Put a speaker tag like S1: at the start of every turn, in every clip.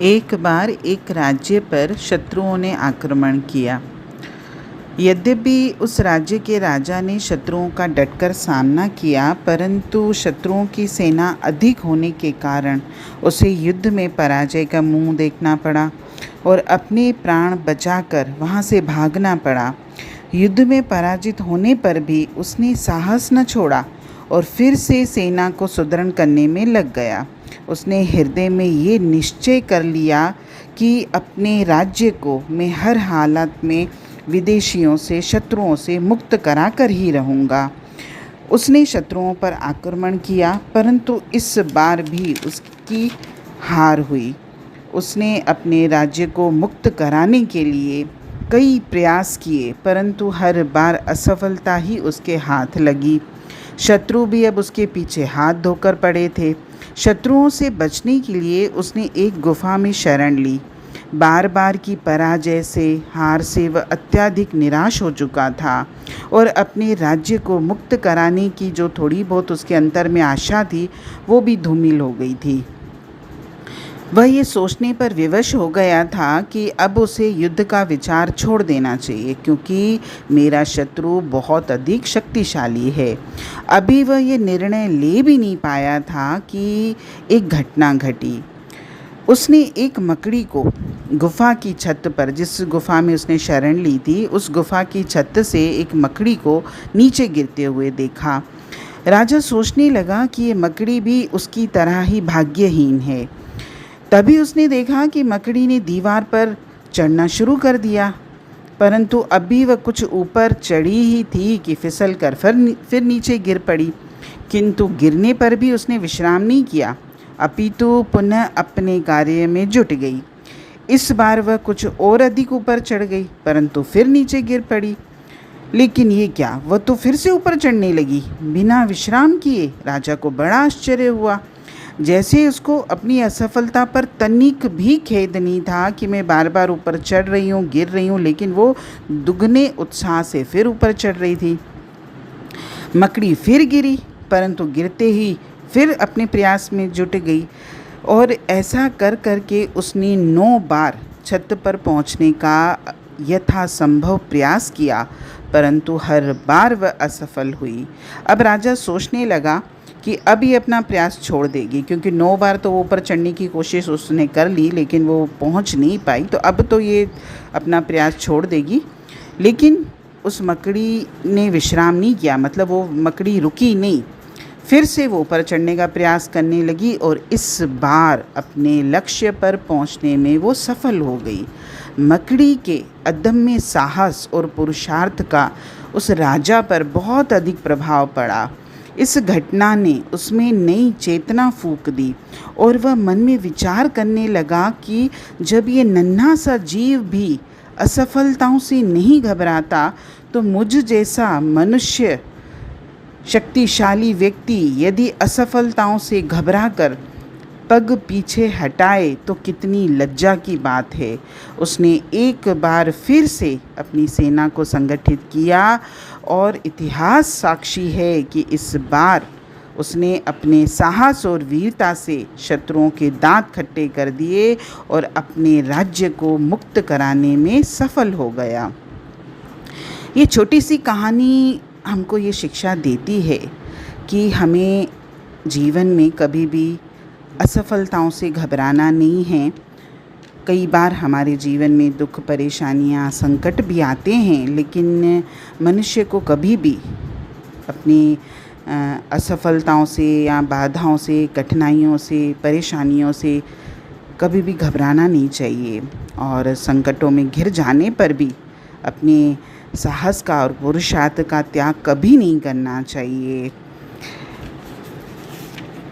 S1: एक बार एक राज्य पर शत्रुओं ने आक्रमण किया। यद्यपि उस राज्य के राजा ने शत्रुओं का डटकर सामना किया, परंतु शत्रुओं की सेना अधिक होने के कारण उसे युद्ध में पराजय का मुंह देखना पड़ा और अपने प्राण बचाकर वहां से भागना पड़ा। युद्ध में पराजित होने पर भी उसने साहस न छोड़ा और फिर से सेना को सुदृढ़ करने में लग गया। उसने हृदय में ये निश्चय कर लिया कि अपने राज्य को मैं हर हालत में विदेशियों से, शत्रुओं से मुक्त करा कर ही रहूँगा। उसने शत्रुओं पर आक्रमण किया, परंतु इस बार भी उसकी हार हुई। उसने अपने राज्य को मुक्त कराने के लिए कई प्रयास किए, परंतु हर बार असफलता ही उसके हाथ लगी। शत्रु भी अब उसके पीछे हाथ धोकर पड़े थे। शत्रुओं से बचने के लिए उसने एक गुफा में शरण ली। बार बार की पराजय से, हार से वह अत्यधिक निराश हो चुका था और अपने राज्य को मुक्त कराने की जो थोड़ी बहुत उसके अंतर में आशा थी, वो भी धूमिल हो गई थी। वह ये सोचने पर विवश हो गया था कि अब उसे युद्ध का विचार छोड़ देना चाहिए, क्योंकि मेरा शत्रु बहुत अधिक शक्तिशाली है। अभी वह ये निर्णय ले भी नहीं पाया था कि एक घटना घटी। उसने एक मकड़ी को गुफा की छत पर, जिस गुफा में उसने शरण ली थी, उस गुफा की छत से एक मकड़ी को नीचे गिरते हुए देखा। राजा सोचने लगा कि ये मकड़ी भी उसकी तरह ही भाग्यहीन है। तभी उसने देखा कि मकड़ी ने दीवार पर चढ़ना शुरू कर दिया, परंतु अभी वह कुछ ऊपर चढ़ी ही थी कि फिसल कर फिर नीचे गिर पड़ी। किंतु गिरने पर भी उसने विश्राम नहीं किया, अपितु पुनः अपने कार्य में जुट गई। इस बार वह कुछ और अधिक ऊपर चढ़ गई, परंतु फिर नीचे गिर पड़ी। लेकिन ये क्या, वह तो फिर से ऊपर चढ़ने लगी बिना विश्राम किए। राजा को बड़ा आश्चर्य हुआ। जैसे उसको अपनी असफलता पर तनिक भी खेद नहीं था कि मैं बार बार ऊपर चढ़ रही हूँ, गिर रही हूँ, लेकिन वो दुगने उत्साह से फिर ऊपर चढ़ रही थी। मकड़ी फिर गिरी, परंतु गिरते ही फिर अपने प्रयास में जुट गई और ऐसा कर करके उसने 9 बार छत पर पहुंचने का यथासंभव प्रयास किया, परंतु हर बार वह असफल हुई। अब राजा सोचने लगा कि अब ये अपना प्रयास छोड़ देगी, क्योंकि 9 बार तो वो ऊपर चढ़ने की कोशिश उसने कर ली, लेकिन वो पहुंच नहीं पाई, तो अब तो ये अपना प्रयास छोड़ देगी। लेकिन उस मकड़ी ने विश्राम नहीं किया, मतलब वो मकड़ी रुकी नहीं। फिर से वो ऊपर चढ़ने का प्रयास करने लगी और इस बार अपने लक्ष्य पर पहुंचने में वो सफल हो गई। मकड़ी के अदम्य साहस और पुरुषार्थ का उस राजा पर बहुत अधिक प्रभाव पड़ा। इस घटना ने उसमें नई चेतना फूंक दी और वह मन में विचार करने लगा कि जब ये नन्हा सा जीव भी असफलताओं से नहीं घबराता, तो मुझ जैसा मनुष्य, शक्तिशाली व्यक्ति यदि असफलताओं से घबराकर पग पीछे हटाए तो कितनी लज्जा की बात है। उसने एक बार फिर से अपनी सेना को संगठित किया और इतिहास साक्षी है कि इस बार उसने अपने साहस और वीरता से शत्रुओं के दांत खट्टे कर दिए और अपने राज्य को मुक्त कराने में सफल हो गया। ये छोटी सी कहानी हमको ये शिक्षा देती है कि हमें जीवन में कभी भी असफलताओं से घबराना नहीं है। कई बार हमारे जीवन में दुख, परेशानियां, संकट भी आते हैं, लेकिन मनुष्य को कभी भी अपनी असफलताओं से या बाधाओं से, कठिनाइयों से, परेशानियों से कभी भी घबराना नहीं चाहिए और संकटों में घिर जाने पर भी अपने साहस का और पुरुषार्थ का त्याग कभी नहीं करना चाहिए।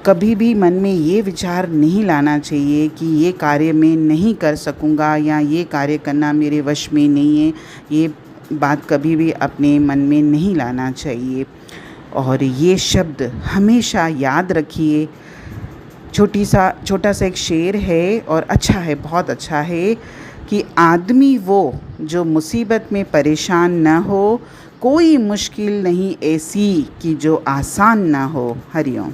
S1: कभी भी मन में ये विचार नहीं लाना चाहिए कि ये कार्य मैं नहीं कर सकूँगा या ये कार्य करना मेरे वश में नहीं है। ये बात कभी भी अपने मन में नहीं लाना चाहिए और ये शब्द हमेशा याद रखिए। छोटा सा एक शेर है और अच्छा है, बहुत अच्छा है कि आदमी वो जो मुसीबत में परेशान न हो, कोई मुश्किल नहीं ऐसी कि जो आसान ना हो। हरिओम।